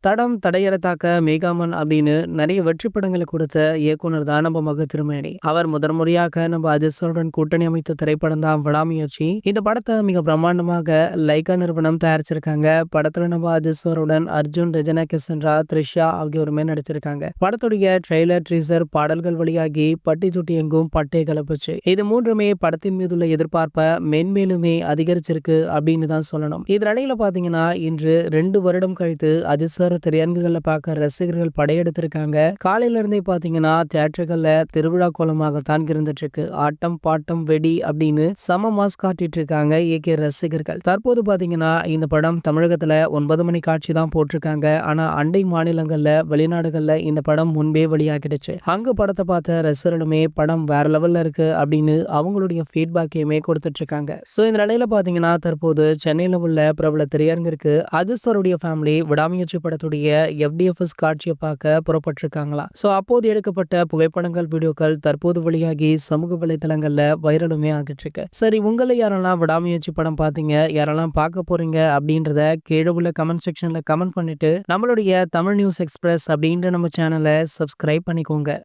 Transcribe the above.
தடம் தடையற தாக்க மேகாமன் அப்படின்னு நிறைய வெற்றி படங்களை கொடுத்த இயக்குனர் தான் நம்ம மக திருமேனி. அவர் முதன் முறையாக நம்ம அஜித்துடன் கூட்டணி அமைத்த திரைப்படம் தான் விடாமுயற்சி. இந்த படத்தை மிக பிரம்மாண்டமாக லைகா நிறுவனம் தயாரிச்சிருக்காங்க. படத்துல நம்ம அஜித்துடன் அர்ஜுன், ரெஜினா கிசன்ரா, த்ரிஷா ஆகியோருமே நடிச்சிருக்காங்க. படத்துடைய ட்ரெய்லர், ட்ரீசர், பாடல்கள் வழியாகி பட்டி தொட்டி எங்கும் பட்டே கலப்புச்சு. இது மூன்றுமே படத்தின் மீதுள்ள எதிர்பார்ப்பை மென்மேலுமே அதிகரிச்சிருக்கு அப்படின்னு தான் சொல்லணும். இதனிடையில பாத்தீங்கன்னா இன்று 2 வருடம் கழித்து அஜித் திரையரங்குகள்ல பார்க்க ரசிகர்கள் படையெடுத்திருக்காங்க. காலையில இருந்தே பாத்தீங்கன்னா தியேட்டர்கள்ல திருவிழா கோலமாகத்தான் இருந்துட்டு இருக்கு. ஆட்டம் பாட்டம் வெடி அப்படின்னு சம மாஸ் காட்டிட்டு இருக்காங்க ஏகே ரசிகர்கள். தற்போது பாத்தீங்கன்னா இந்த படம் தமிழகத்துல 9 மணி காட்சி தான் போட்டிருக்காங்க. ஆனா அண்டை மாநிலங்கள்ல, வெளிநாடுகள்ல இந்த படம் முன்பே வெளியாகிடுச்சு. அங்க படத்தை பார்த்த ரசிகர்களுமே படம் வேற லெவல்ல இருக்கு அப்படின்னு அவங்களுடைய ஃபீட்பேக்கையுமே கொடுத்துட்டு இருக்காங்க. சோ இந்த நிலையில பாத்தீங்கன்னா தற்போது சென்னையில உள்ள பிரபல திரையரங்கிற்கு அஜித் சாருடைய ஃபேமிலி விடாமுயற்சி படத்துடைய FDFS காட்சியை பார்க்க புறப்பட்டிருக்காங்களா. சோ அப்போது எடுக்கப்பட்ட புகைப்படங்கள், வீடியோக்கள் தற்போது வெளியாகி சமூக வலைதளங்கள்ல வைரலுமே ஆகிட்டு இருக்கு. சரி, உங்களை யாரெல்லாம் விடாமுயற்சி படம் பார்த்தீங்க, யாரெல்லாம் பார்க்க போறீங்க அப்படின்றத கீழே உள்ள கமெண்ட் செக்ஷன்ல கமெண்ட் பண்ணிட்டு நம்மளுடைய தமிழ் நியூஸ் எக்ஸ்பிரஸ் அப்படின்ற நம்ம சேனலை சப்ஸ்கிரைப் பண்ணிக்கோங்க.